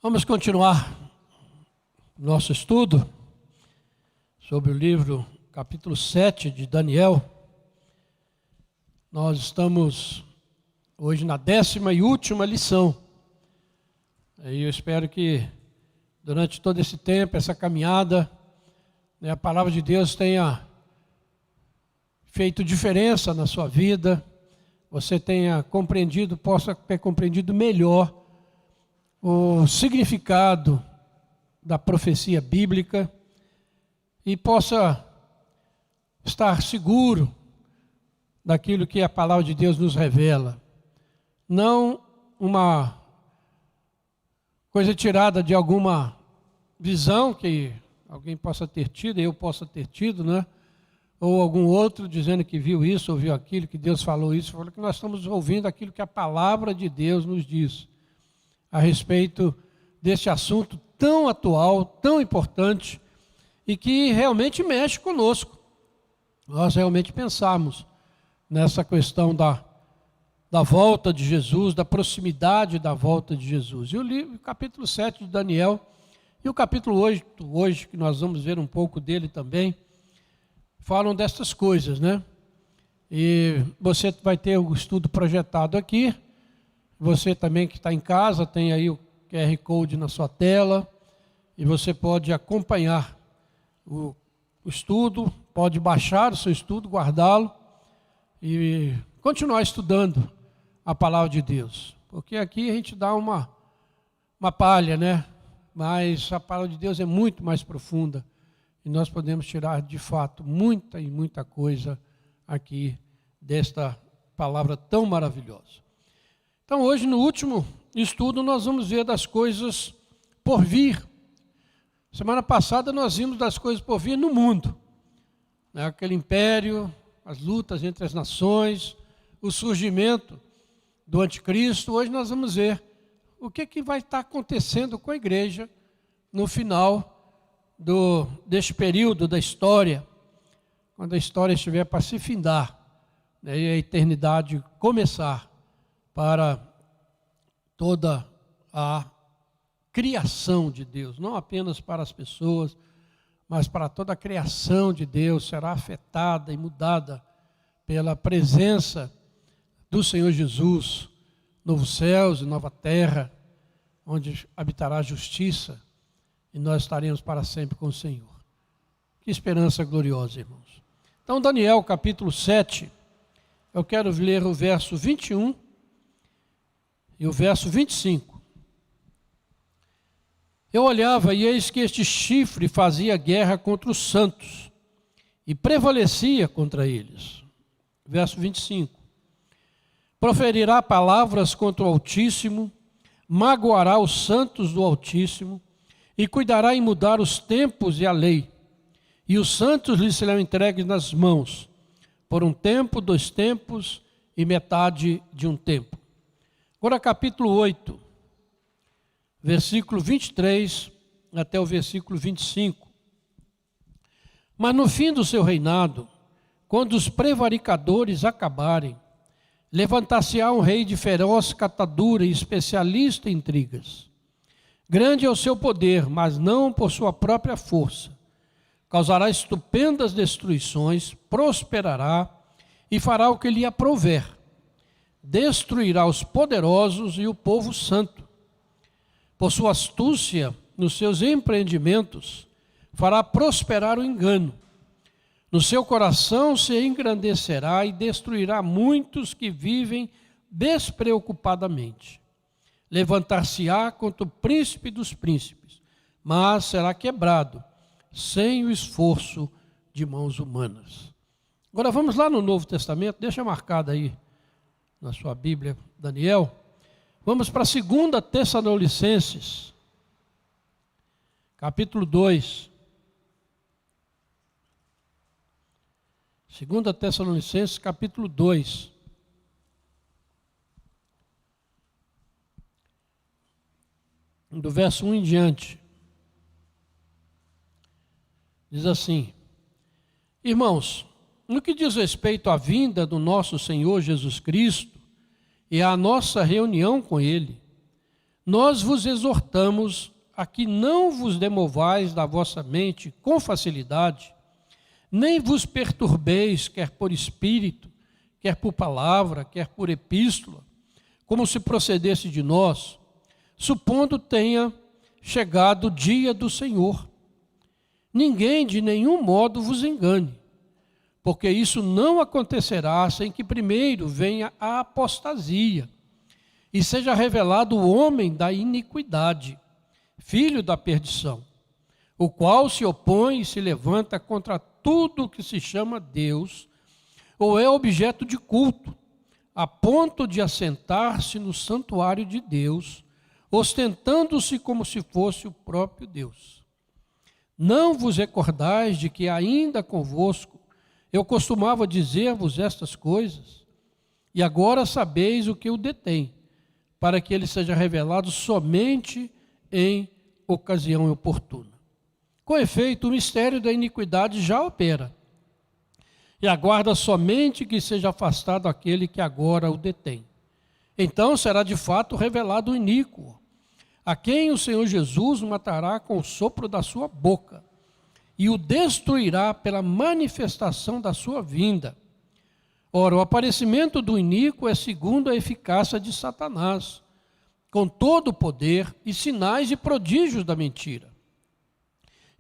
Vamos continuar nosso estudo sobre o livro, capítulo 7 de Daniel. Nós estamos hoje na 10ª e última lição. E eu espero que durante todo esse tempo, essa caminhada, a palavra de Deus tenha feito diferença na sua vida, você tenha compreendido, possa ter compreendido melhor o significado da profecia bíblica e possa estar seguro daquilo que a palavra de Deus nos revela. Não uma coisa tirada de alguma visão que alguém possa ter tido, eu possa ter tido, né? Ou algum outro dizendo que viu isso, ouviu aquilo, que Deus falou isso, falou que nós estamos ouvindo aquilo que a palavra de Deus nos diz a respeito desse assunto tão atual, tão importante e que realmente mexe conosco. Nós realmente pensamos nessa questão da volta de Jesus, da proximidade da volta de Jesus. E o livro, capítulo 7 de Daniel e o capítulo 8, hoje, que nós vamos ver um pouco dele também, falam dessas coisas, né? E você vai ter o estudo projetado aqui. Você também que está em casa, tem aí o QR Code na sua tela e você pode acompanhar o estudo, pode baixar o seu estudo, guardá-lo e continuar estudando a palavra de Deus. Porque aqui a gente dá uma palha, né? Mas a palavra de Deus é muito mais profunda e nós podemos tirar de fato muita e muita coisa aqui desta palavra tão maravilhosa. Então hoje no último estudo nós vamos ver das coisas por vir. Semana passada nós vimos das coisas por vir no mundo, né? Aquele império, as lutas entre as nações, o surgimento do anticristo. Hoje nós vamos ver o que vai estar acontecendo com a igreja no final deste período da história, quando a história estiver para se findar, né, e a eternidade começar para toda a criação de Deus, não apenas para as pessoas, mas para toda a criação de Deus será afetada e mudada pela presença do Senhor Jesus, novos céus e nova terra, onde habitará a justiça e nós estaremos para sempre com o Senhor. Que esperança gloriosa, irmãos. Então, Daniel, capítulo 7, eu quero ler o verso 21 e o verso 25. Eu olhava e eis que este chifre fazia guerra contra os santos e prevalecia contra eles. Verso 25. Proferirá palavras contra o Altíssimo, magoará os santos do Altíssimo e cuidará em mudar os tempos e a lei. E os santos lhe serão entregues nas mãos, por um tempo, 2 tempos e metade de um tempo. Agora capítulo 8, versículo 23 até o versículo 25. Mas no fim do seu reinado, quando os prevaricadores acabarem, levantar-se-á um rei de feroz catadura e especialista em intrigas. Grande é o seu poder, mas não por sua própria força. Causará estupendas destruições, prosperará e fará o que lhe aprouver. Destruirá os poderosos e o povo santo. Por sua astúcia nos seus empreendimentos, fará prosperar o engano. No seu coração se engrandecerá e destruirá muitos que vivem despreocupadamente. Levantar-se-á contra o príncipe dos príncipes, mas será quebrado, sem o esforço de mãos humanas. Agora vamos lá no Novo Testamento, deixa marcado aí na sua Bíblia, Daniel. Vamos para 2 Tessalonicenses, capítulo 2. 2 Tessalonicenses, capítulo 2. Do verso 1 em diante. Diz assim: Irmãos, no que diz respeito à vinda do nosso Senhor Jesus Cristo e à nossa reunião com Ele, nós vos exortamos a que não vos demovais da vossa mente com facilidade, nem vos perturbeis, quer por espírito, quer por palavra, quer por epístola, como se procedesse de nós, supondo tenha chegado o dia do Senhor. Ninguém de nenhum modo vos engane, porque isso não acontecerá sem que primeiro venha a apostasia e seja revelado o homem da iniquidade, filho da perdição, o qual se opõe e se levanta contra tudo o que se chama Deus ou é objeto de culto, a ponto de assentar-se no santuário de Deus, ostentando-se como se fosse o próprio Deus. Não vos recordais de que ainda convosco eu costumava dizer-vos estas coisas? E agora sabeis o que o detém, para que ele seja revelado somente em ocasião oportuna. Com efeito, o mistério da iniquidade já opera, e aguarda somente que seja afastado aquele que agora o detém. Então será de fato revelado o iníquo, a quem o Senhor Jesus matará com o sopro da sua boca, e o destruirá pela manifestação da sua vinda. Ora, o aparecimento do iníquo é segundo a eficácia de Satanás, com todo o poder e sinais e prodígios da mentira,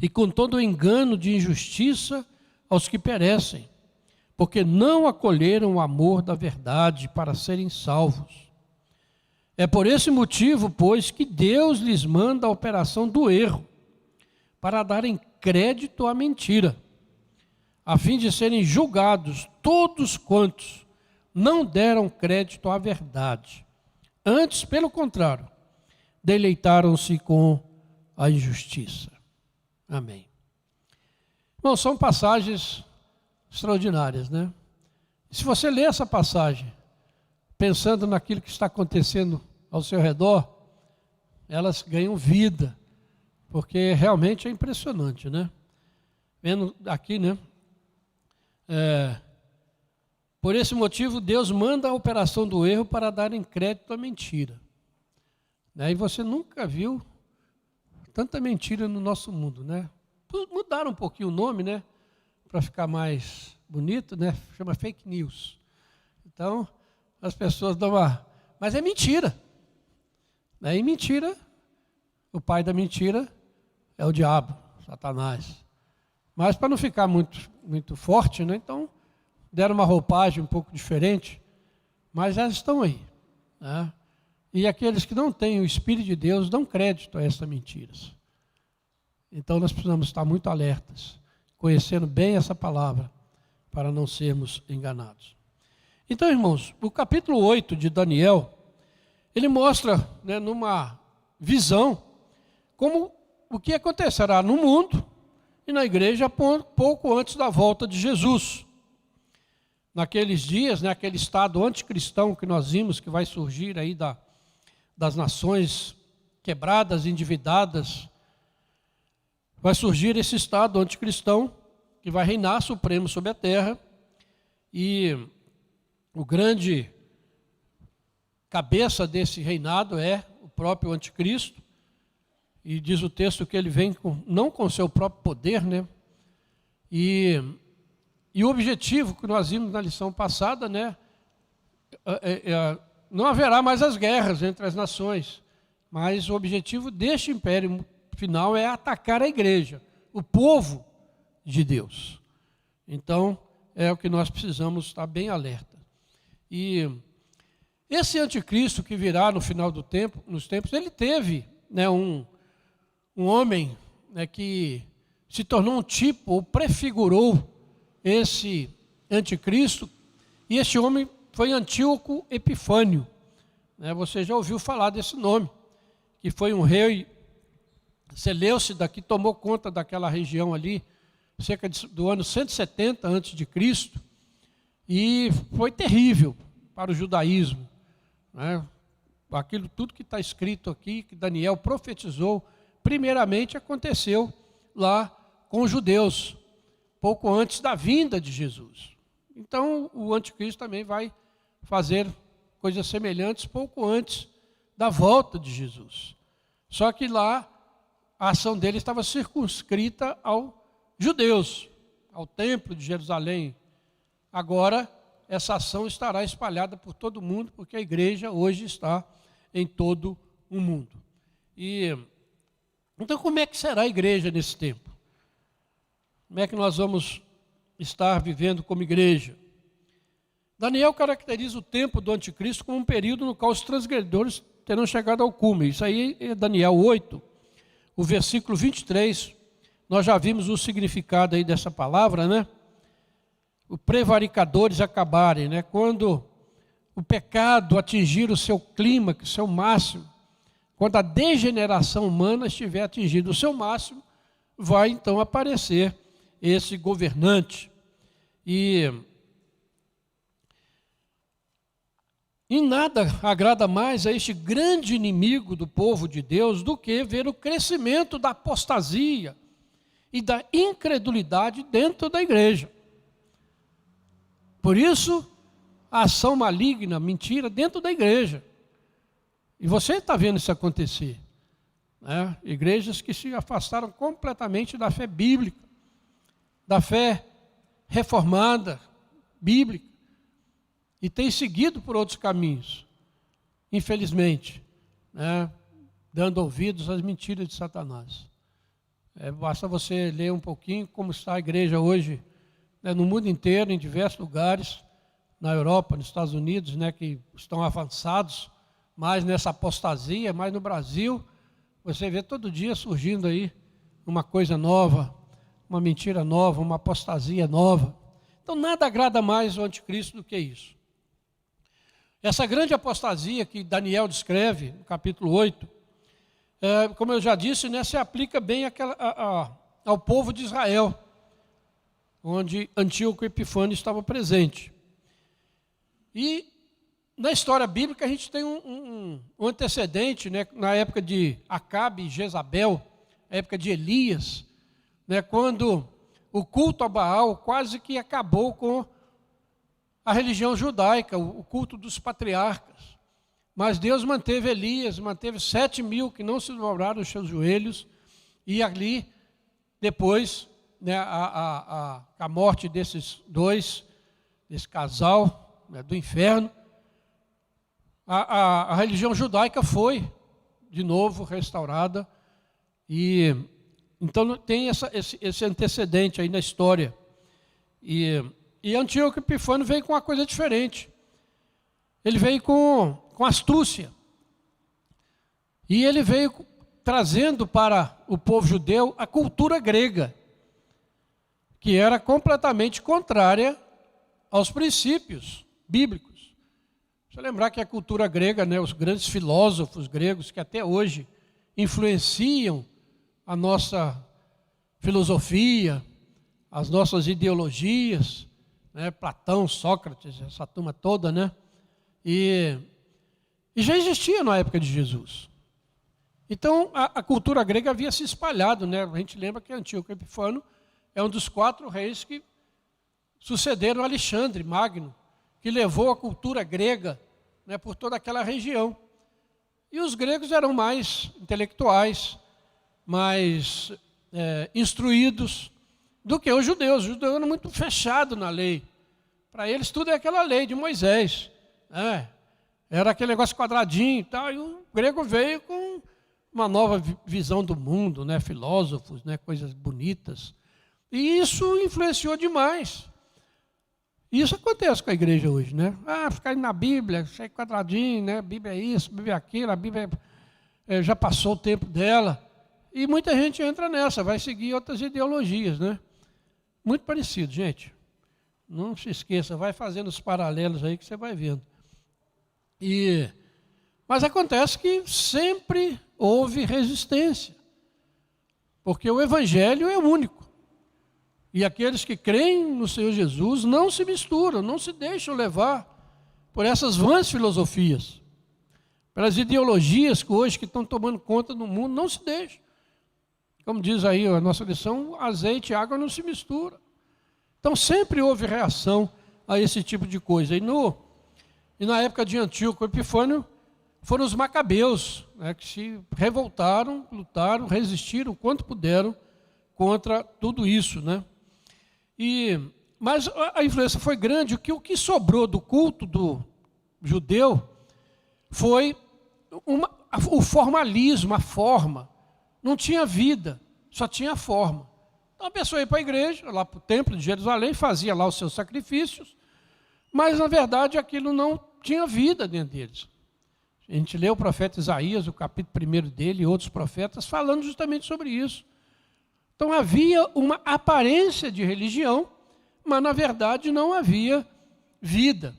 e com todo o engano de injustiça aos que perecem, porque não acolheram o amor da verdade para serem salvos. É por esse motivo, pois, que Deus lhes manda a operação do erro, para darem crédito à mentira, a fim de serem julgados todos quantos não deram crédito à verdade. Antes, pelo contrário, deleitaram-se com a injustiça. Amém. Bom, são passagens extraordinárias, né? Se você ler essa passagem, pensando naquilo que está acontecendo ao seu redor, elas ganham vida, porque realmente é impressionante, né? Vendo aqui, né? Por esse motivo, Deus manda a operação do erro para darem crédito à mentira. Né? E você nunca viu tanta mentira no nosso mundo, né? Mudaram um pouquinho o nome, né? Para ficar mais bonito, né? Chama fake news. Então, as pessoas dão uma... Mas é mentira. Né? E mentira, o pai da mentira é o diabo, Satanás. Mas para não ficar muito forte, né? Então, deram uma roupagem um pouco diferente, mas elas estão aí. Né? E aqueles que não têm o Espírito de Deus dão crédito a essas mentiras. Então, nós precisamos estar muito alertas, conhecendo bem essa palavra, para não sermos enganados. Então, irmãos, o capítulo 8 de Daniel, ele mostra, né, numa visão, como o que acontecerá no mundo e na igreja pouco antes da volta de Jesus. Naqueles dias, né, aquele estado anticristão que nós vimos, que vai surgir aí das nações quebradas, endividadas, vai surgir esse estado anticristão que vai reinar supremo sobre a terra, e o grande cabeça desse reinado é o próprio anticristo, e diz o texto que ele vem não com seu próprio poder, né? E o objetivo que nós vimos na lição passada, né? Não haverá mais as guerras entre as nações, mas o objetivo deste império final é atacar a igreja, o povo de Deus. Então, é o que nós precisamos estar bem alerta. E esse anticristo que virá no final do tempo, nos tempos, ele teve, né, um homem, né, que se tornou um tipo, ou prefigurou esse anticristo, e esse homem foi Antíoco Epifânio. Né, você já ouviu falar desse nome, que foi um rei Seleucida, que tomou conta daquela região ali, cerca do ano 170 a.C., e foi terrível para o judaísmo. Né? Aquilo tudo que está escrito aqui, que Daniel profetizou, primeiramente aconteceu lá com os judeus, pouco antes da vinda de Jesus. Então, o anticristo também vai fazer coisas semelhantes pouco antes da volta de Jesus. Só que lá a ação dele estava circunscrita aos judeus, ao templo de Jerusalém. Agora, essa ação estará espalhada por todo o mundo, porque a igreja hoje está em todo o mundo. Então, como é que será a igreja nesse tempo? Como é que nós vamos estar vivendo como igreja? Daniel caracteriza o tempo do anticristo como um período no qual os transgressores terão chegado ao cume. Isso aí é Daniel 8, o versículo 23. Nós já vimos o significado aí dessa palavra, né? Os prevaricadores acabarem, né? Quando o pecado atingir o seu clímax, o seu máximo, quando a degeneração humana estiver atingindo o seu máximo, vai então aparecer esse governante. E nada agrada mais a este grande inimigo do povo de Deus do que ver o crescimento da apostasia e da incredulidade dentro da igreja. Por isso, a ação maligna, mentira, dentro da igreja. E você está vendo isso acontecer, né? Igrejas que se afastaram completamente da fé bíblica, da fé reformada, bíblica, e têm seguido por outros caminhos, infelizmente, né? Dando ouvidos às mentiras de Satanás. Basta você ler um pouquinho como está a igreja hoje, né, no mundo inteiro, em diversos lugares, na Europa, nos Estados Unidos, né, que estão avançados, mais nessa apostasia, mais no Brasil, você vê todo dia surgindo aí uma coisa nova, uma mentira nova, uma apostasia nova. Então nada agrada mais ao anticristo do que isso. Essa grande apostasia que Daniel descreve, no capítulo 8, como eu já disse, né, se aplica bem ao povo de Israel, onde Antíoco Epifânio estava presente. E na história bíblica a gente tem um antecedente, né, na época de Acabe e Jezabel, época de Elias, né, quando o culto a Baal quase que acabou com a religião judaica, o culto dos patriarcas. Mas Deus manteve Elias, manteve 7.000 que não se dobraram os seus joelhos, e ali, depois, né, a morte desses dois, desse casal, né, do inferno, a religião judaica foi, de novo, restaurada. E então tem esse antecedente aí na história. E Antíoco Epifânio veio com uma coisa diferente. Ele veio com astúcia. E ele veio trazendo para o povo judeu a cultura grega, que era completamente contrária aos princípios bíblicos. Você lembrar que a cultura grega, né, os grandes filósofos gregos que até hoje influenciam a nossa filosofia, as nossas ideologias, né, Platão, Sócrates, essa turma toda, né? E já existia na época de Jesus. Então, a cultura grega havia se espalhado, né? A gente lembra que Antíoco Epifânio é um dos 4 reis que sucederam Alexandre Magno, que levou a cultura grega, né, por toda aquela região. E os gregos eram mais intelectuais, mais instruídos do que os judeus. Os judeus eram muito fechados na lei. Para eles tudo é aquela lei de Moisés, né? Era aquele negócio quadradinho e tal. E o grego veio com uma nova visão do mundo, né? Filósofos, né? Coisas bonitas. E isso influenciou demais. Isso acontece com a igreja hoje, né? Ficar na Bíblia, cheio quadradinho, né? Bíblia é isso, Bíblia é aquilo, a Bíblia já passou o tempo dela. E muita gente entra nessa, vai seguir outras ideologias, né? Muito parecido, gente. Não se esqueça, vai fazendo os paralelos aí que você vai vendo. Mas acontece que sempre houve resistência, porque o Evangelho é único. E aqueles que creem no Senhor Jesus não se misturam, não se deixam levar por essas vãs filosofias, pelas ideologias que hoje estão tomando conta do mundo, não se deixam. Como diz aí a nossa lição, azeite e água não se misturam. Então sempre houve reação a esse tipo de coisa. E na época de Antíoco Epifânio, foram os macabeus, né, que se revoltaram, lutaram, resistiram quanto puderam contra tudo isso, né? Mas a influência foi grande. O que sobrou do culto do judeu foi o formalismo, a forma. Não tinha vida, só tinha forma. Então a pessoa ia para a igreja, lá para o templo de Jerusalém, fazia lá os seus sacrifícios, mas na verdade aquilo não tinha vida dentro deles. A gente lê o profeta Isaías, o capítulo 1 dele, e outros profetas, falando justamente sobre isso. Então havia uma aparência de religião, mas na verdade não havia vida.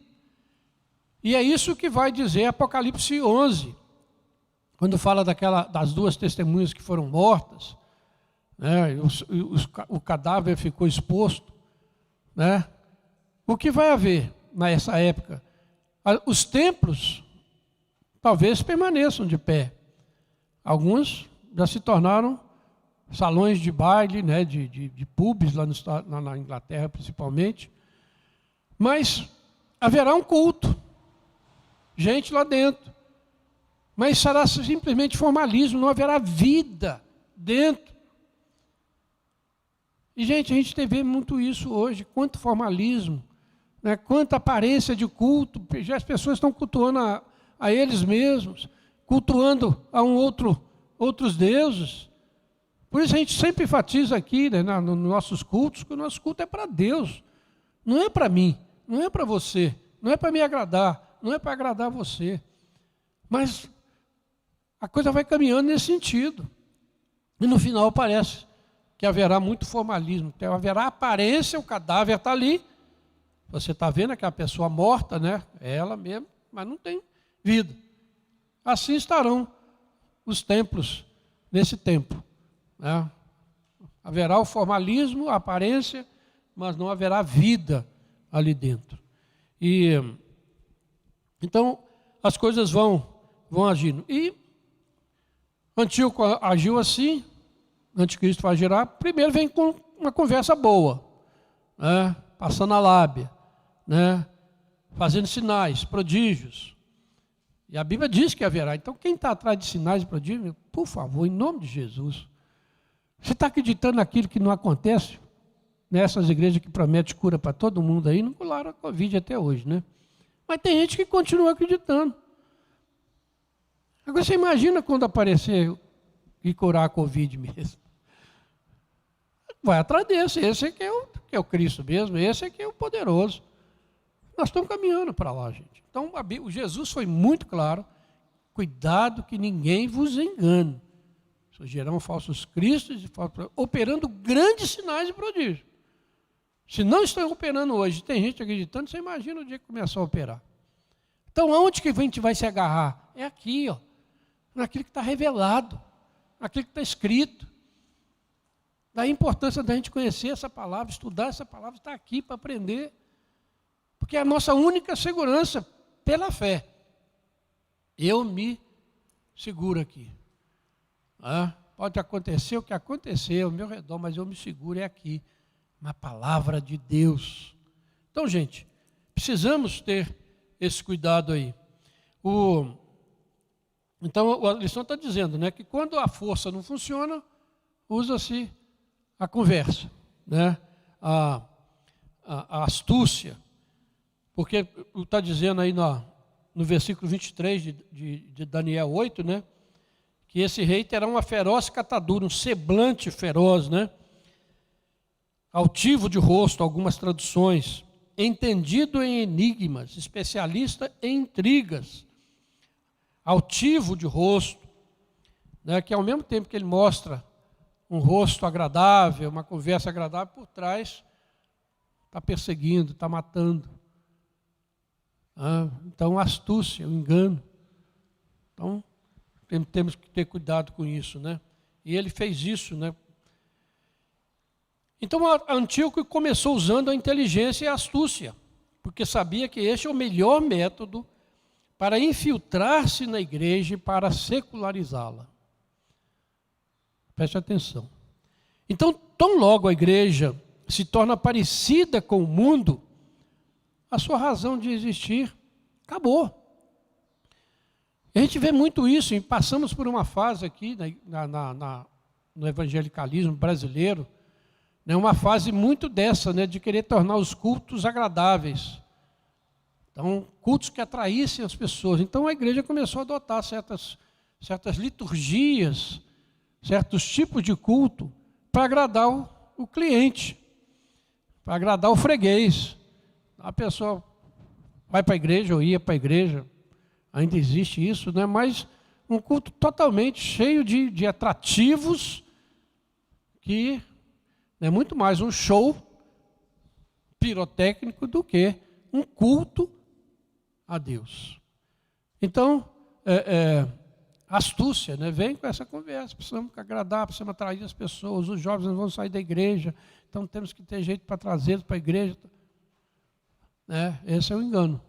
E é isso que vai dizer Apocalipse 11, quando fala das duas testemunhas que foram mortas, né, o cadáver ficou exposto, né? O que vai haver nessa época? Os templos talvez permaneçam de pé. Alguns já se tornaram salões de baile, né, de pubs, lá na Inglaterra principalmente. Mas haverá um culto, gente lá dentro. Mas será simplesmente formalismo, não haverá vida dentro. E, gente, a gente vê muito isso hoje, quanto formalismo, né, quanta aparência de culto. Já as pessoas estão cultuando a eles mesmos, cultuando a outros deuses. Por isso a gente sempre enfatiza aqui, né, nos nossos cultos, que o nosso culto é para Deus. Não é para mim, não é para você, não é para me agradar, não é para agradar você. Mas a coisa vai caminhando nesse sentido. E no final parece que haverá muito formalismo, que haverá aparência, o cadáver está ali. Você está vendo aquela pessoa morta, né? É ela mesmo, mas não tem vida. Assim estarão os templos nesse tempo. Né? Haverá o formalismo, a aparência, mas não haverá vida ali dentro. Então as coisas vão agindo. E Antíoco agiu assim, o anticristo vai agir. Primeiro vem com uma conversa boa, né? Passando a lábia, né? Fazendo sinais, prodígios. E a Bíblia diz que haverá. Então quem está atrás de sinais e prodígios, por favor, em nome de Jesus, você está acreditando naquilo que não acontece? Nessas igrejas que prometem cura para todo mundo aí, não curaram a Covid até hoje, né? Mas tem gente que continua acreditando. Agora você imagina quando aparecer e curar a Covid mesmo. Vai atrás desse, esse é que é o Cristo mesmo, esse é que é o poderoso. Nós estamos caminhando para lá, gente. Então, o Jesus foi muito claro, cuidado que ninguém vos engane. Surgirão falsos cristos, operando grandes sinais e prodígios. Se não estão operando hoje, tem gente acreditando, você imagina o dia que começar a operar. Então, aonde que a gente vai se agarrar? É aqui, ó, naquilo que está revelado, naquilo que está escrito. Da importância da gente conhecer essa palavra, estudar essa palavra, estar aqui para aprender. Porque é a nossa única segurança pela fé. Eu me seguro aqui. Pode acontecer o que acontecer ao meu redor, mas eu me seguro aqui, na palavra de Deus. Então, gente, precisamos ter esse cuidado aí. Então, a lição está dizendo, né, que quando a força não funciona, usa-se a conversa, né, a astúcia. Porque está dizendo aí no versículo 23 de Daniel 8, né, que esse rei terá uma feroz catadura, um semblante feroz, né, altivo de rosto, algumas traduções, entendido em enigmas, especialista em intrigas, altivo de rosto, né, que ao mesmo tempo que ele mostra um rosto agradável, uma conversa agradável, por trás está perseguindo, está matando. Então, astúcia, o engano. Então, temos que ter cuidado com isso, né? E ele fez isso, né? Então, Antíoco começou usando a inteligência e a astúcia, porque sabia que este é o melhor método para infiltrar-se na igreja e para secularizá-la. Preste atenção. Então, tão logo a igreja se torna parecida com o mundo, a sua razão de existir acabou. A gente vê muito isso, e passamos por uma fase aqui no evangelicalismo brasileiro, né, uma fase muito dessa, né, de querer tornar os cultos agradáveis. Então, cultos que atraíssem as pessoas. Então, a igreja começou a adotar certas liturgias, certos tipos de culto, para agradar o cliente, para agradar o freguês. A pessoa vai para a igreja ou ia para a igreja, ainda existe isso, né? Mas um culto totalmente cheio de atrativos, que é muito mais um show pirotécnico do que um culto a Deus. Então, astúcia, né? Vem com essa conversa, precisamos agradar, precisamos atrair as pessoas, os jovens não vão sair da igreja, então temos que ter jeito para trazê-los para a igreja. Esse é o engano.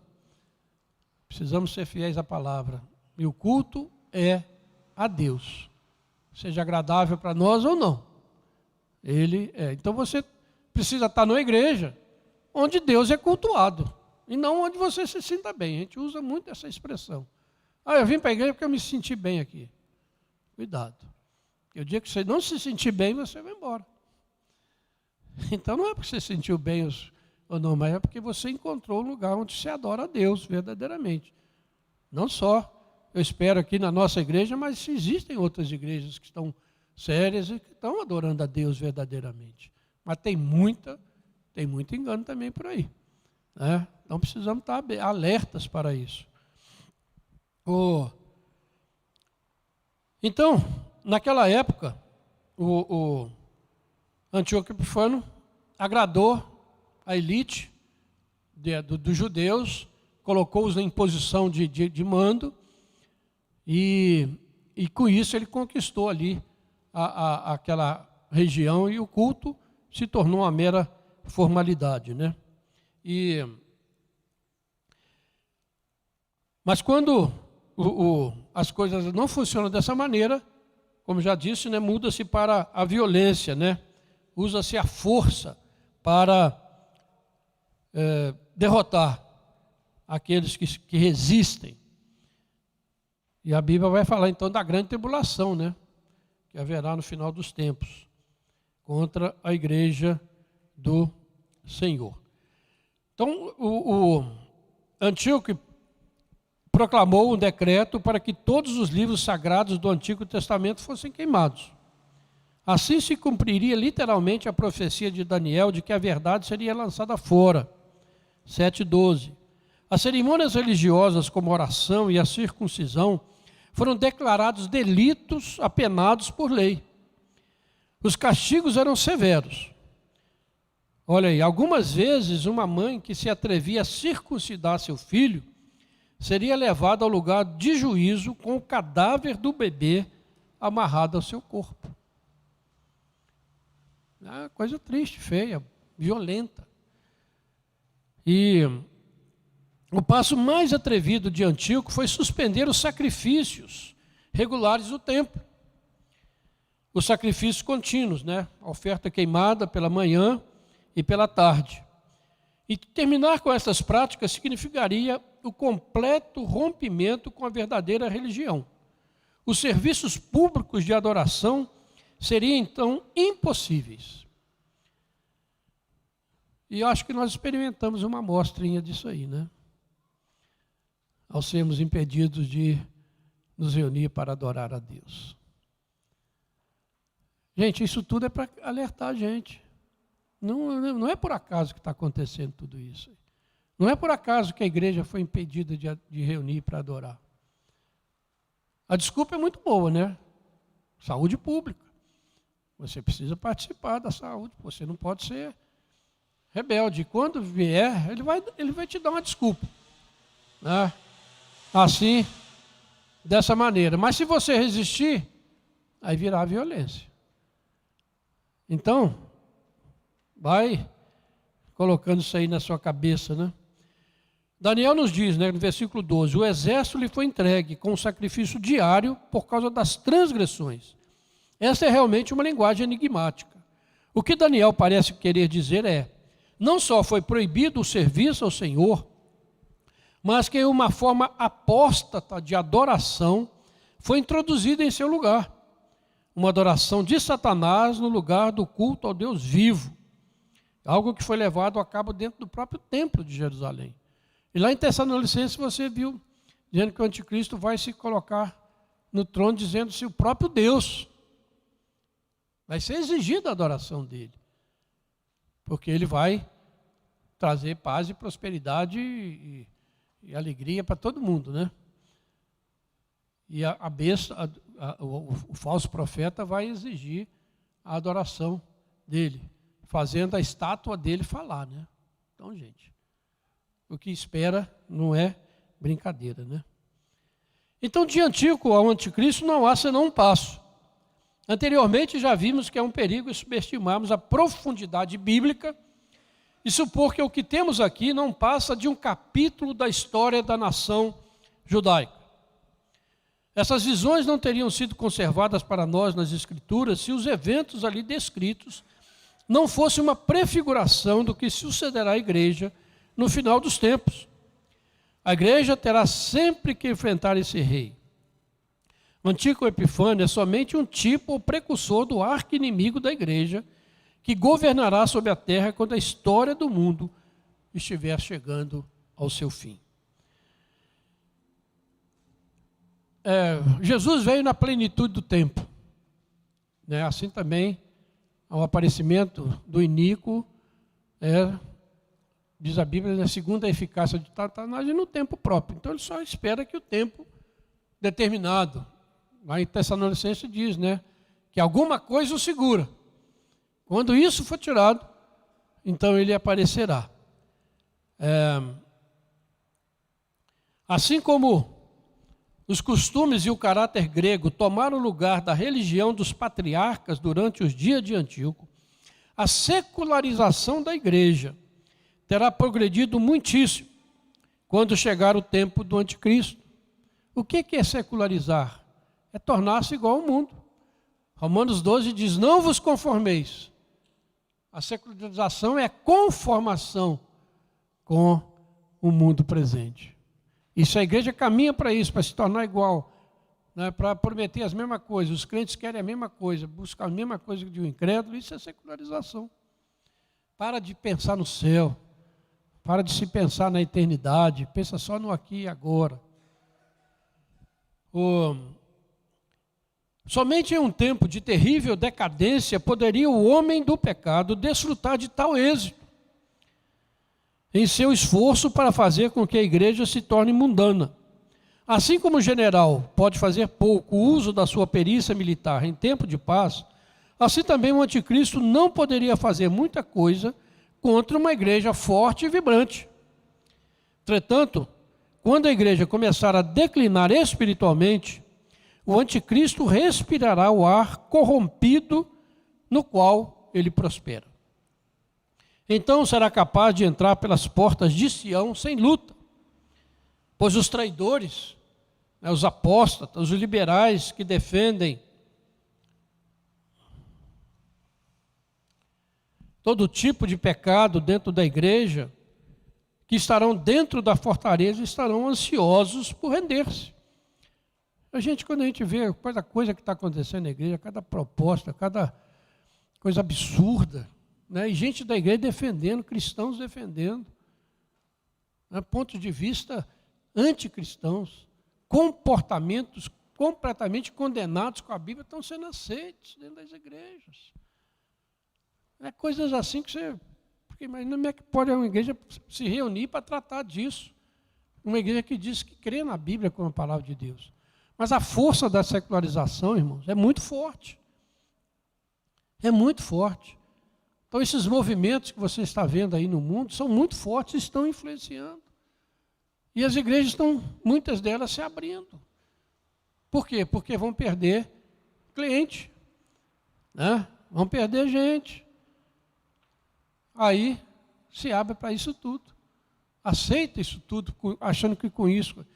Precisamos ser fiéis à palavra. E o culto é a Deus, seja agradável para nós ou não. Ele é. Então você precisa estar na igreja onde Deus é cultuado, e não onde você se sinta bem. A gente usa muito essa expressão. Eu vim para a igreja porque eu me senti bem aqui. Cuidado. E o dia que você não se sentir bem, você vai embora. Então não é porque você se sentiu bem ou não, mas é porque você encontrou um lugar onde se adora a Deus verdadeiramente. Não só, eu espero aqui na nossa igreja, mas existem outras igrejas que estão sérias e que estão adorando a Deus verdadeiramente. Mas tem muito engano também por aí, né? Então precisamos estar alertas para isso. Então, naquela época, o Antíoco Epifânio agradou a elite dos judeus, colocou-os em posição de mando, e com isso ele conquistou ali aquela região, e o culto se tornou uma mera formalidade, né? Mas quando as coisas não funcionam dessa maneira, como já disse, né, muda-se para a violência, né? Usa-se a força para derrotar aqueles que resistem. E a Bíblia vai falar então da grande tribulação, né, que haverá no final dos tempos contra a igreja do Senhor. Então o Antíoco proclamou um decreto para que todos os livros sagrados do Antigo Testamento fossem queimados. Assim se cumpriria literalmente a profecia de Daniel de que a verdade seria lançada fora. 7:12. As cerimônias religiosas como a oração e a circuncisão foram declarados delitos apenados por lei. Os castigos eram severos. Olha aí, algumas vezes uma mãe que se atrevia a circuncidar seu filho seria levada ao lugar de juízo com o cadáver do bebê amarrado ao seu corpo. Coisa triste, feia, violenta. E o passo mais atrevido de Antíoco foi suspender os sacrifícios regulares do templo. Os sacrifícios contínuos, né? A oferta queimada pela manhã e pela tarde. E terminar com essas práticas significaria o completo rompimento com a verdadeira religião. Os serviços públicos de adoração seriam então impossíveis. E eu acho que nós experimentamos uma amostrinha disso aí, né? Ao sermos impedidos de nos reunir para adorar a Deus. Gente, isso tudo é para alertar a gente. Não é por acaso que está acontecendo tudo isso. Não é por acaso que a igreja foi impedida de reunir para adorar. A desculpa é muito boa, né? Saúde pública. Você precisa participar da saúde. Você não pode ser rebelde. Quando vier, ele vai te dar uma desculpa, né? Assim, dessa maneira. Mas se você resistir, aí virá violência. Então, vai colocando isso aí na sua cabeça, né? Daniel nos diz, né, no versículo 12, o exército lhe foi entregue com um sacrifício diário por causa das transgressões. Essa é realmente uma linguagem enigmática. O que Daniel parece querer dizer é, não só foi proibido o serviço ao Senhor, mas que uma forma apóstata de adoração foi introduzida em seu lugar. Uma adoração de Satanás no lugar do culto ao Deus vivo. Algo que foi levado a cabo dentro do próprio templo de Jerusalém. E lá em Tessalonicenses você viu, dizendo que o anticristo vai se colocar no trono, dizendo-se o próprio Deus. Vai ser exigida a adoração dele. Porque ele vai trazer paz e prosperidade e alegria para todo mundo, né? E a besta, o falso profeta vai exigir a adoração dele, fazendo a estátua dele falar, né? Então, gente, o que espera não é brincadeira, né? Então, de antigo ao anticristo não há senão um passo. Anteriormente já vimos que é um perigo subestimarmos a profundidade bíblica e supor que o que temos aqui não passa de um capítulo da história da nação judaica. Essas visões não teriam sido conservadas para nós nas Escrituras se os eventos ali descritos não fossem uma prefiguração do que sucederá à igreja no final dos tempos. A igreja terá sempre que enfrentar esse rei. O Antíoco Epifânio é somente um tipo ou precursor do arqui-inimigo da igreja que governará sobre a terra quando a história do mundo estiver chegando ao seu fim. Jesus veio na plenitude do tempo, né? Assim também ao aparecimento do iníquo, diz a Bíblia, segundo a eficácia de Satanás e no tempo próprio. Então ele só espera que o tempo determinado, lá em Tessalonicenses diz, né, que alguma coisa o segura. Quando isso for tirado, então ele aparecerá. Assim como os costumes e o caráter grego tomaram o lugar da religião dos patriarcas durante os dias de Antíoco, a secularização da igreja terá progredido muitíssimo quando chegar o tempo do anticristo. O que é secularizar? É tornar-se igual ao mundo. Romanos 12 diz, não vos conformeis. A secularização é a conformação com o mundo presente. E se a igreja caminha para isso, para se tornar igual, né, para prometer as mesmas coisas, os crentes querem a mesma coisa, buscam a mesma coisa de um incrédulo, isso é secularização. Para de pensar no céu, para de se pensar na eternidade, pensa só no aqui e agora. Somente em um tempo de terrível decadência poderia o homem do pecado desfrutar de tal êxito em seu esforço para fazer com que a igreja se torne mundana. Assim como o general pode fazer pouco uso da sua perícia militar em tempo de paz, assim também o anticristo não poderia fazer muita coisa contra uma igreja forte e vibrante. Entretanto, quando a igreja começar a declinar espiritualmente, o anticristo respirará o ar corrompido no qual ele prospera. Então será capaz de entrar pelas portas de Sião sem luta, pois os traidores, os apóstatas, os liberais que defendem todo tipo de pecado dentro da igreja, que estarão dentro da fortaleza, estarão ansiosos por render-se. Quando a gente vê cada coisa que está acontecendo na igreja, cada proposta, cada coisa absurda, né? E gente da igreja defendendo, cristãos defendendo, né? Pontos de vista anticristãos, comportamentos completamente condenados com a Bíblia estão sendo aceitos dentro das igrejas. Coisas assim que você... Porque imagina como é que pode uma igreja se reunir para tratar disso. Uma igreja que diz que crê na Bíblia como a palavra de Deus. Mas a força da secularização, irmãos, é muito forte. É muito forte. Então, esses movimentos que você está vendo aí no mundo são muito fortes e estão influenciando. E as igrejas estão, muitas delas, se abrindo. Por quê? Porque vão perder cliente, né? Vão perder gente. Aí se abre para isso tudo. Aceita isso tudo, achando que com isso...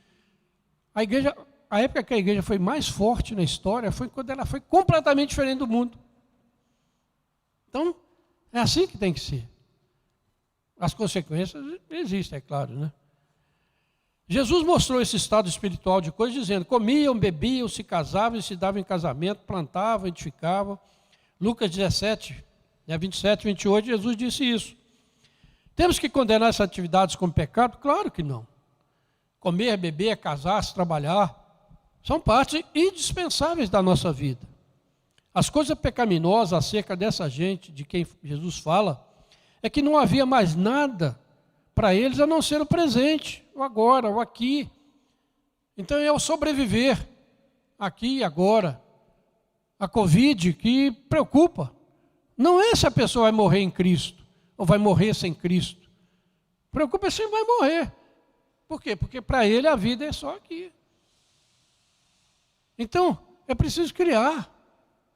A época que a igreja foi mais forte na história foi quando ela foi completamente diferente do mundo. Então, é assim que tem que ser. As consequências existem, é claro, né? Jesus mostrou esse estado espiritual de coisas, dizendo: comiam, bebiam, se casavam e se davam em casamento, plantavam, edificavam. Lucas 17, 27, 28, Jesus disse isso. Temos que condenar essas atividades como pecado? Claro que não. Comer, beber, casar-se, trabalhar, são partes indispensáveis da nossa vida. As coisas pecaminosas acerca dessa gente, de quem Jesus fala, é que não havia mais nada para eles a não ser o presente, o agora, o aqui. Então é o sobreviver aqui e agora. A Covid que preocupa. Não é se a pessoa vai morrer em Cristo ou vai morrer sem Cristo. Preocupa se vai morrer. Por quê? Porque para ele a vida é só aqui. Então, é preciso criar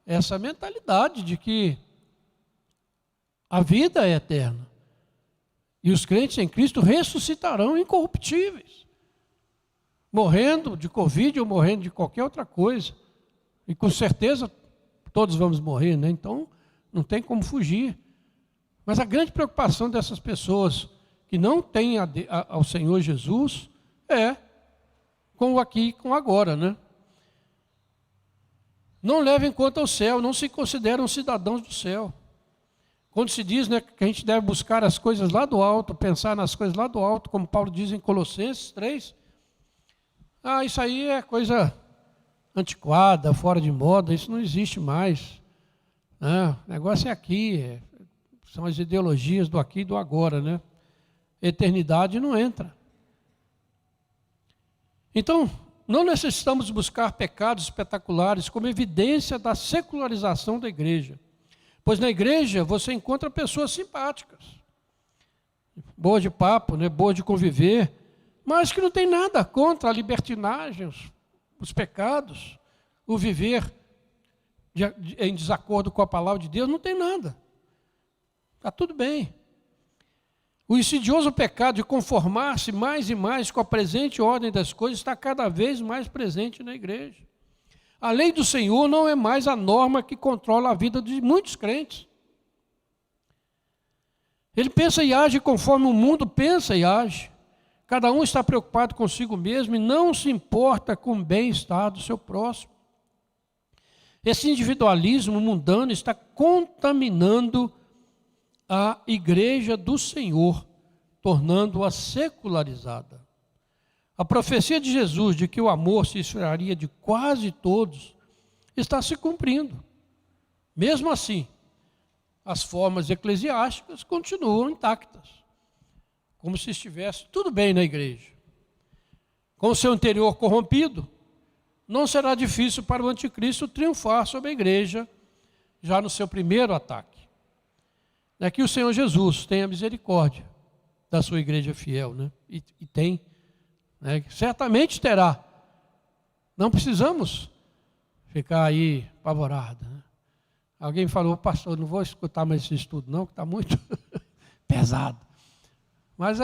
essa mentalidade de que a vida é eterna. E os crentes em Cristo ressuscitarão incorruptíveis. Morrendo de Covid ou morrendo de qualquer outra coisa. E com certeza todos vamos morrer, né? Então não tem como fugir. Mas a grande preocupação dessas pessoas que não têm ao Senhor Jesus é com o aqui e com o agora, né? Não levem em conta o céu, não se consideram cidadãos do céu. Quando se diz, né, que a gente deve buscar as coisas lá do alto, pensar nas coisas lá do alto, como Paulo diz em Colossenses 3, isso aí é coisa antiquada, fora de moda, isso não existe mais. O negócio é aqui, são as ideologias do aqui e do agora, né? Eternidade não entra. Então, não necessitamos buscar pecados espetaculares como evidência da secularização da igreja. Pois na igreja você encontra pessoas simpáticas, boas de papo, né? Boas de conviver, mas que não tem nada contra a libertinagem, os pecados, o viver em desacordo com a palavra de Deus, não tem nada. Está tudo bem. O insidioso pecado de conformar-se mais e mais com a presente ordem das coisas está cada vez mais presente na igreja. A lei do Senhor não é mais a norma que controla a vida de muitos crentes. Ele pensa e age conforme o mundo pensa e age. Cada um está preocupado consigo mesmo e não se importa com o bem-estar do seu próximo. Esse individualismo mundano está contaminando a igreja do Senhor, tornando-a secularizada. A profecia de Jesus de que o amor se esfriaria de quase todos está se cumprindo. Mesmo assim, as formas eclesiásticas continuam intactas, como se estivesse tudo bem na igreja. Com o seu interior corrompido, não será difícil para o anticristo triunfar sobre a igreja já no seu primeiro ataque. É que o Senhor Jesus tenha misericórdia da sua igreja fiel, né? E tem, né? Certamente terá. Não precisamos ficar aí apavorados, né? Alguém falou: pastor, não vou escutar mais esse estudo não, que está muito pesado. Mas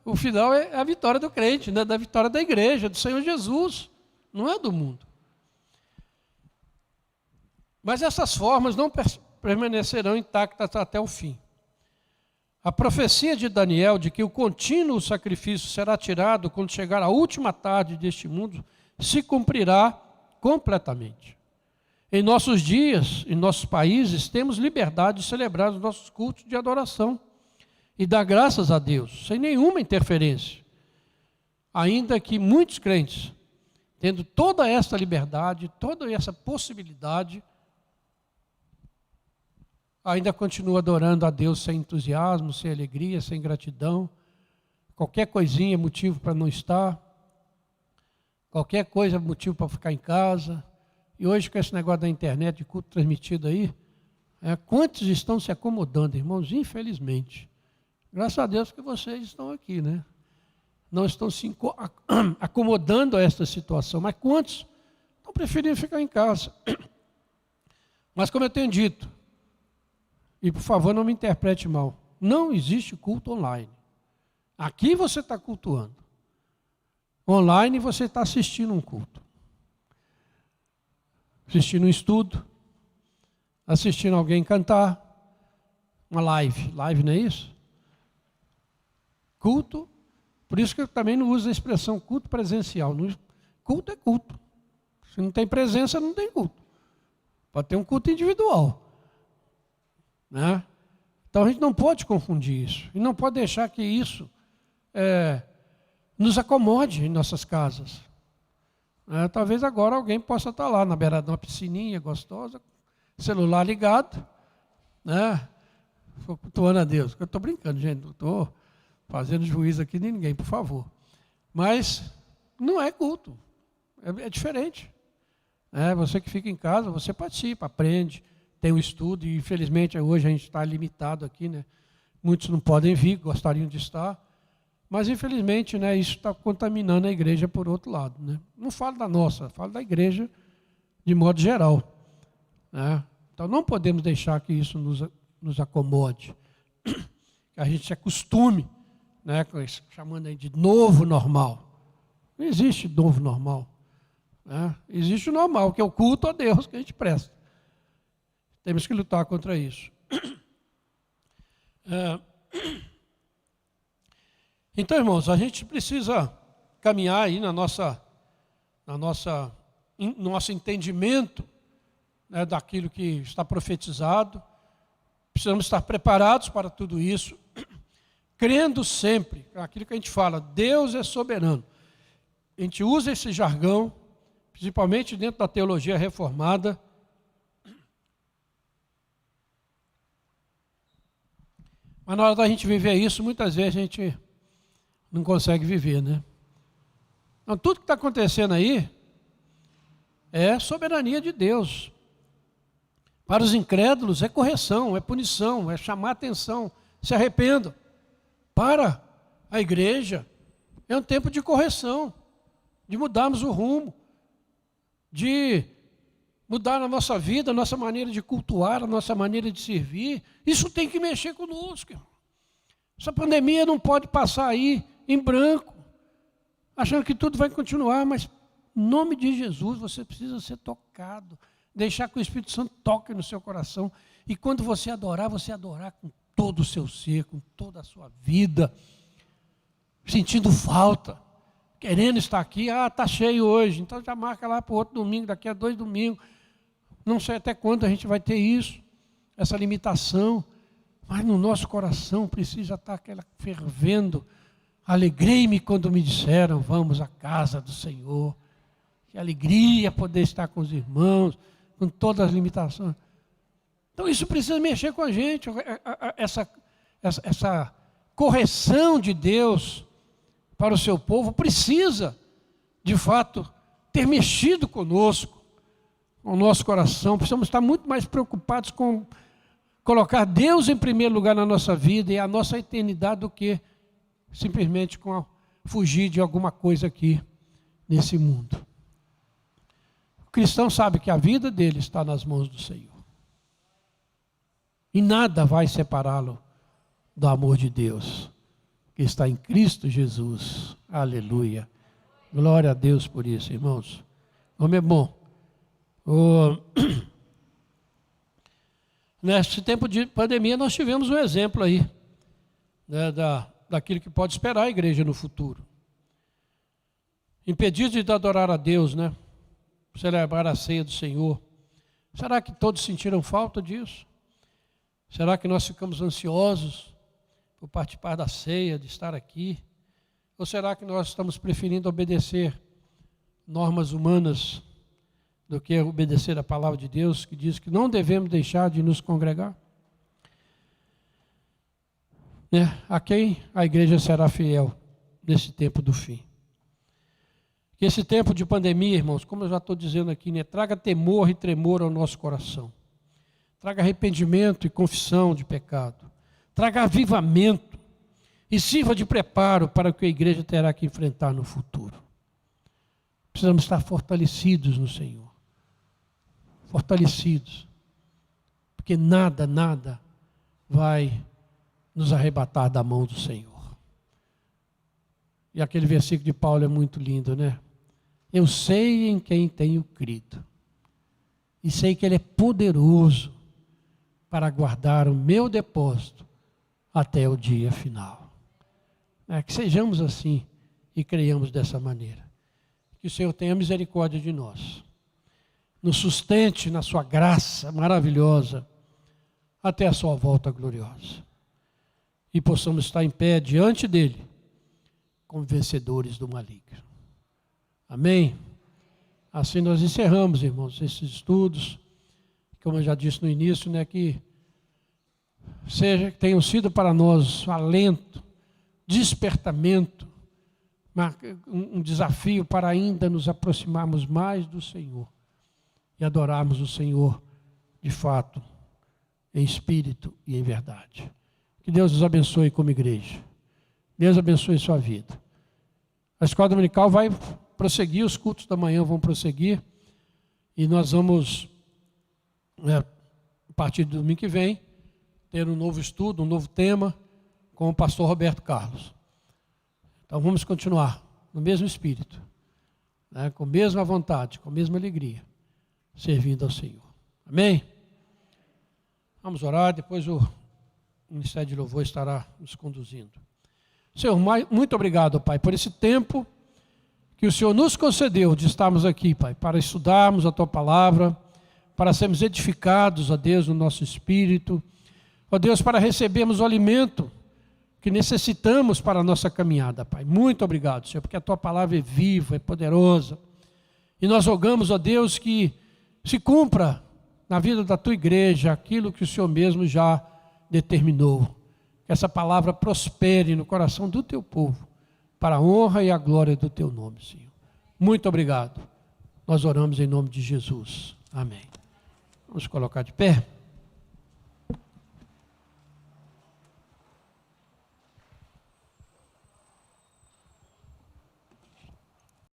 o final é a vitória do crente, né? Da vitória da igreja, do Senhor Jesus, não é do mundo. Mas essas formas não permanecerão intactas até o fim. A profecia de Daniel de que o contínuo sacrifício será tirado quando chegar a última tarde deste mundo se cumprirá completamente. Em nossos dias, em nossos países, temos liberdade de celebrar os nossos cultos de adoração e dar graças a Deus, sem nenhuma interferência. Ainda que muitos crentes, tendo toda essa liberdade, toda essa possibilidade, ainda continua adorando a Deus sem entusiasmo, sem alegria, sem gratidão. Qualquer coisinha é motivo para não estar. Qualquer coisa é motivo para ficar em casa. E hoje com esse negócio da internet, de culto transmitido aí, quantos estão se acomodando, irmãos? Infelizmente. Graças a Deus que vocês estão aqui, né? Não estão se acomodando a esta situação. Mas quantos estão preferindo ficar em casa? Mas como eu tenho dito, e por favor não me interprete mal, não existe culto online. Aqui você está cultuando. Online você está assistindo um culto. Assistindo um estudo. Assistindo alguém cantar. Uma live. Live não é isso? Culto Por isso que eu também não uso a expressão culto presencial. Culto é culto. Se não tem presença, não tem culto. Pode ter um culto individual, né? Então a gente não pode confundir isso. E não pode deixar que isso nos acomode em nossas casas. Talvez agora alguém possa estar lá na beira de uma piscininha gostosa, celular ligado, né? Cultuando a Deus. Eu estou brincando, gente. Não estou fazendo juízo aqui de ninguém, por favor. Mas não é culto. É diferente. Você que fica em casa, você participa, aprende, tem o estudo, e infelizmente hoje a gente está limitado aqui, né? Muitos não podem vir, gostariam de estar, mas infelizmente, né, isso está contaminando a igreja por outro lado, né? Não falo da nossa, falo da igreja de modo geral, né? Então não podemos deixar que isso nos acomode, que a gente se acostume, né, chamando aí de novo normal. Não existe novo normal. Existe o normal, que é o culto a Deus que a gente presta. Temos que lutar contra isso. Então, irmãos, a gente precisa caminhar aí no nosso entendimento, né, daquilo que está profetizado. Precisamos estar preparados para tudo isso, crendo sempre naquilo que a gente fala, Deus é soberano. A gente usa esse jargão, principalmente dentro da teologia reformada. Mas na hora da gente viver isso, muitas vezes a gente não consegue viver, né? Então, tudo que está acontecendo aí é soberania de Deus. Para os incrédulos é correção, é punição, é chamar atenção, se arrependam. Para a igreja é um tempo de correção, de mudarmos o rumo, de mudar a nossa vida, a nossa maneira de cultuar, a nossa maneira de servir. Isso tem que mexer conosco. Essa pandemia não pode passar aí em branco, achando que tudo vai continuar, mas em nome de Jesus você precisa ser tocado, deixar que o Espírito Santo toque no seu coração, e quando você adorar com todo o seu ser, com toda a sua vida, sentindo falta, querendo estar aqui. Está cheio hoje, então já marca lá para o outro domingo, daqui a 2 domingos. Não sei até quando a gente vai ter isso, essa limitação, mas no nosso coração precisa estar aquela fervendo. Alegrei-me quando me disseram, vamos à casa do Senhor. Que alegria poder estar com os irmãos, com todas as limitações. Então isso precisa mexer com a gente, essa correção de Deus para o seu povo precisa, de fato, ter mexido conosco, com o nosso coração. Precisamos estar muito mais preocupados com colocar Deus em primeiro lugar na nossa vida e a nossa eternidade do que simplesmente fugir de alguma coisa aqui nesse mundo. O cristão sabe que a vida dele está nas mãos do Senhor. E nada vai separá-lo do amor de Deus, que está em Cristo Jesus. Aleluia. Glória a Deus por isso, irmãos. Como é bom. Nesse tempo de pandemia, nós tivemos um exemplo aí, né, daquilo que pode esperar a igreja no futuro. Impedidos de adorar a Deus, né? Celebrar a ceia do Senhor. Será que todos sentiram falta disso? Será que nós ficamos ansiosos por participar da ceia, de estar aqui? Ou será que nós estamos preferindo obedecer normas humanas do que obedecer a palavra de Deus, que diz que não devemos deixar de nos congregar? A quem a igreja será fiel nesse tempo do fim? Que esse tempo de pandemia, irmãos, como eu já estou dizendo aqui, traga temor e tremor ao nosso coração. Traga arrependimento e confissão de pecado. Traga avivamento e sirva de preparo para o que a igreja terá que enfrentar no futuro. Precisamos estar fortalecidos no Senhor. Fortalecidos. Porque nada vai nos arrebatar da mão do Senhor. E aquele versículo de Paulo é muito lindo, né? Eu sei em quem tenho crido. E sei que Ele é poderoso para guardar o meu depósito até o dia final. Que sejamos assim e creiamos dessa maneira. Que o Senhor tenha misericórdia de nós. Nos sustente na sua graça maravilhosa até a sua volta gloriosa. E possamos estar em pé diante dele como vencedores do maligno. Amém? Assim nós encerramos, irmãos, esses estudos. Como eu já disse no início, que tenham sido para nós alento, despertamento, um desafio para ainda nos aproximarmos mais do Senhor e adorarmos o Senhor de fato, em espírito e em verdade. Que Deus nos abençoe como igreja. Deus abençoe sua vida. A escola dominical vai prosseguir, os cultos da manhã vão prosseguir e nós vamos, a partir do domingo que vem, ter um novo estudo, um novo tema com o pastor Roberto Carlos. Então vamos continuar no mesmo espírito, com a mesma vontade, com a mesma alegria, servindo ao Senhor. Amém? Vamos orar, depois o Ministério de Louvor estará nos conduzindo. Senhor, muito obrigado, Pai, por esse tempo que o Senhor nos concedeu de estarmos aqui, Pai, para estudarmos a Tua Palavra, para sermos edificados, ó Deus, no nosso espírito, ó Deus, para recebermos o alimento que necessitamos para a nossa caminhada, Pai. Muito obrigado, Senhor, porque a Tua Palavra é viva, é poderosa, e nós rogamos, ó Deus, que se cumpra na vida da Tua igreja aquilo que o Senhor mesmo já determinou. Que essa palavra prospere no coração do Teu povo, para a honra e a glória do Teu nome, Senhor. Muito obrigado. Nós oramos em nome de Jesus. Amém. Vamos colocar de pé.